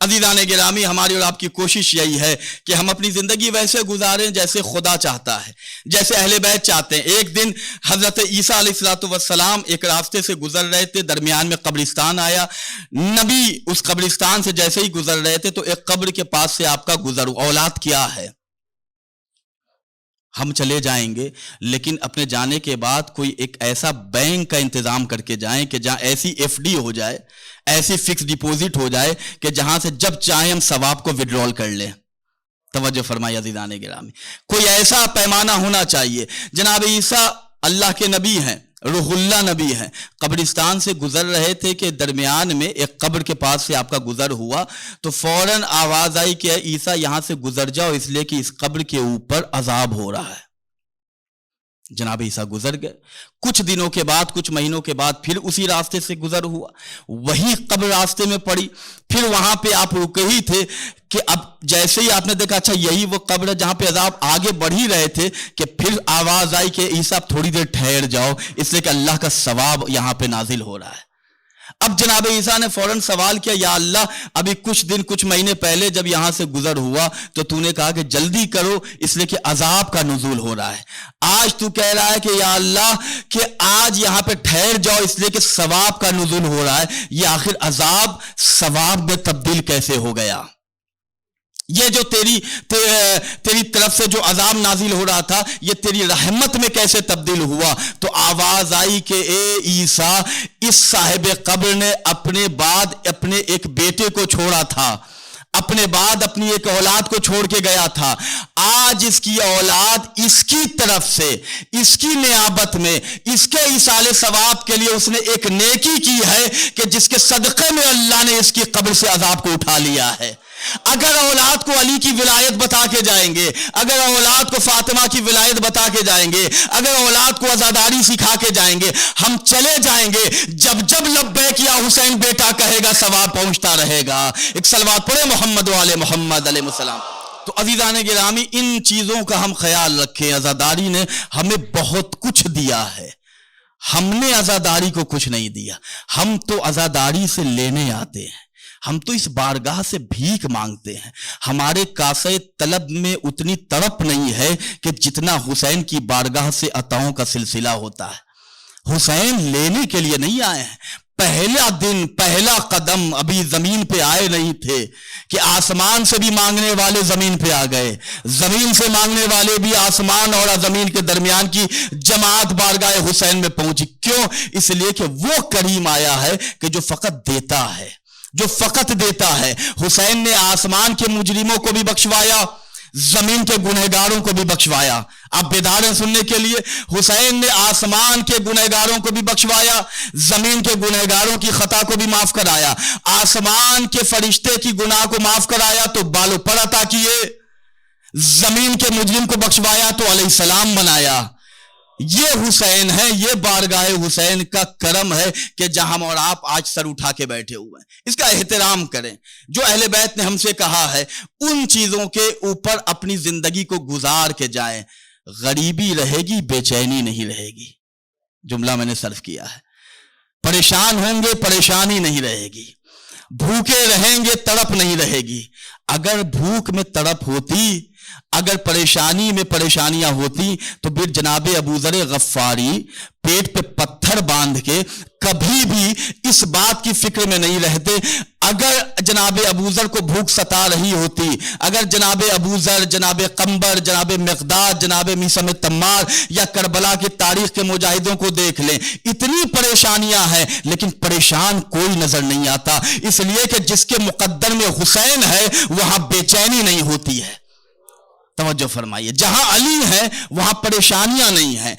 عزیزان گرامی، ہماری اور آپ کی کوشش یہی ہے کہ ہم اپنی زندگی ویسے گزاریں جیسے خدا چاہتا ہے، جیسے اہل بیت چاہتے ہیں۔ ایک دن حضرت عیسیٰ علیہ السلام ایک راستے سے گزر رہے تھے، درمیان میں قبرستان آیا۔ نبی اس قبرستان سے جیسے ہی گزر رہے تھے تو ایک قبر کے پاس سے آپ کا گزر ہوا۔ اولاد کیا ہے؟ ہم چلے جائیں گے، لیکن اپنے جانے کے بعد کوئی ایک ایسا بینک کا انتظام کر کے جائیں کہ جہاں ایسی ایف ڈی ہو جائے، ایسی فکس ڈپوزٹ ہو جائے کہ جہاں سے جب چاہیں ہم ثواب کو وڈرول کر لیں۔ توجہ فرمائے عزیزان گرامی، کوئی ایسا پیمانہ ہونا چاہیے۔ جناب عیسیٰ اللہ کے نبی ہیں، روح اللہ نبی ہیں، قبرستان سے گزر رہے تھے کہ درمیان میں ایک قبر کے پاس سے آپ کا گزر ہوا تو فوراً آواز آئی کہ عیسیٰ یہاں سے گزر جاؤ، اس لیے کہ اس قبر کے اوپر عذاب ہو رہا ہے۔ جناب عیسیٰ گزر گئے۔ کچھ دنوں کے بعد، کچھ مہینوں کے بعد پھر اسی راستے سے گزر ہوا، وہی قبر راستے میں پڑی۔ پھر وہاں پہ آپ رکے ہی تھے کہ اب جیسے ہی آپ نے دیکھا اچھا یہی وہ قبر ہے جہاں پہ عذاب، آگے بڑھ ہی رہے تھے کہ پھر آواز آئی کہ عیسیٰ تھوڑی دیر ٹھہر جاؤ، اس لیے کہ اللہ کا ثواب یہاں پہ نازل ہو رہا ہے۔ اب جناب عیسیٰ نے فوراً سوال کیا، یا اللہ ابھی کچھ دن کچھ مہینے پہلے جب یہاں سے گزر ہوا تو تو نے کہا کہ جلدی کرو، اس لیے کہ عذاب کا نزول ہو رہا ہے۔ آج تو کہہ رہا ہے کہ یا اللہ کہ آج یہاں پہ ٹھہر جاؤ، اس لیے کہ ثواب کا نزول ہو رہا ہے۔ یہ آخر عذاب ثواب میں تبدیل کیسے ہو گیا؟ یہ جو تیری طرف سے جو عذاب نازل ہو رہا تھا یہ تیری رحمت میں کیسے تبدیل ہوا؟ تو آواز آئی کہ اے عیسیٰ، اس صاحب قبر نے اپنے بعد اپنے ایک بیٹے کو چھوڑا تھا، اپنے بعد اپنی ایک اولاد کو چھوڑ کے گیا تھا۔ آج اس کی اولاد اس کی طرف سے، اس کی نیابت میں، اس کے ایصال ثواب کے لیے اس نے ایک نیکی کی ہے کہ جس کے صدقے میں اللہ نے اس کی قبر سے عذاب کو اٹھا لیا ہے۔ اگر اولاد کو علی کی ولایت بتا کے جائیں گے، اگر اولاد کو فاطمہ کی ولایت بتا کے جائیں گے، اگر اولاد کو عزاداری سکھا کے جائیں گے، ہم چلے جائیں گے، جب جب لبیک یا حسین بیٹا کہے گا ثواب پہنچتا رہے گا۔ ایک صلوات پڑھے محمد والے محمد علیہ السلام۔ تو عزیزان گرامی، ان چیزوں کا ہم خیال رکھیں۔ عزاداری نے ہمیں بہت کچھ دیا ہے، ہم نے عزاداری کو کچھ نہیں دیا۔ ہم تو عزاداری سے لینے آتے ہیں، ہم تو اس بارگاہ سے بھیک مانگتے ہیں۔ ہمارے کاسے طلب میں اتنی تڑپ نہیں ہے کہ جتنا حسین کی بارگاہ سے عطاؤں کا سلسلہ ہوتا ہے۔ حسین لینے کے لیے نہیں آئے ہیں۔ پہلا دن، پہلا قدم ابھی زمین پہ آئے نہیں تھے کہ آسمان سے بھی مانگنے والے زمین پہ آ گئے، زمین سے مانگنے والے بھی آسمان اور زمین کے درمیان کی جماعت بارگاہ حسین میں پہنچی۔ کیوں؟ اس لیے کہ وہ کریم آیا ہے کہ جو فقط دیتا ہے، جو فقط دیتا ہے۔ حسین نے آسمان کے مجرموں کو بھی بخشوایا، زمین کے گنہگاروں کو بھی بخشوایا۔ آپ بیدار ہیں سننے کے لیے؟ حسین نے آسمان کے گنہگاروں کو بھی بخشوایا، زمین کے گنہگاروں کی خطا کو بھی معاف کرایا۔ آسمان کے فرشتے کی گناہ کو معاف کرایا تو بالوں پر عطا کیے، زمین کے مجرم کو بخشوایا تو علیہ السلام بنایا۔ یہ حسین ہے، یہ بارگاہ حسین کا کرم ہے کہ جہاں ہم اور آپ آج سر اٹھا کے بیٹھے ہوئے ہیں۔ اس کا احترام کریں۔ جو اہل بیت نے ہم سے کہا ہے ان چیزوں کے اوپر اپنی زندگی کو گزار کے جائیں۔ غریبی رہے گی، بے چینی نہیں رہے گی۔ جملہ میں نے صرف کیا ہے۔ پریشان ہوں گے، پریشانی نہیں رہے گی۔ بھوکے رہیں گے، تڑپ نہیں رہے گی۔ اگر بھوک میں تڑپ ہوتی، اگر پریشانی میں پریشانیاں ہوتی تو پھر جناب ابوذر غفاری پیٹ پہ پتھر باندھ کے کبھی بھی اس بات کی فکر میں نہیں رہتے۔ اگر جناب ابوذر کو بھوک ستا رہی ہوتی، اگر جناب ابوذر، جناب قمبر، جناب مقداد، جناب میثم تمار یا کربلا کی تاریخ کے مجاہدوں کو دیکھ لیں، اتنی پریشانیاں ہیں لیکن پریشان کوئی نظر نہیں آتا، اس لیے کہ جس کے مقدر میں حسین ہے وہاں بے چینی نہیں ہوتی ہے۔ توجہ فرمائیے، جہاں علی ہے وہاں پریشانیاں نہیں ہیں۔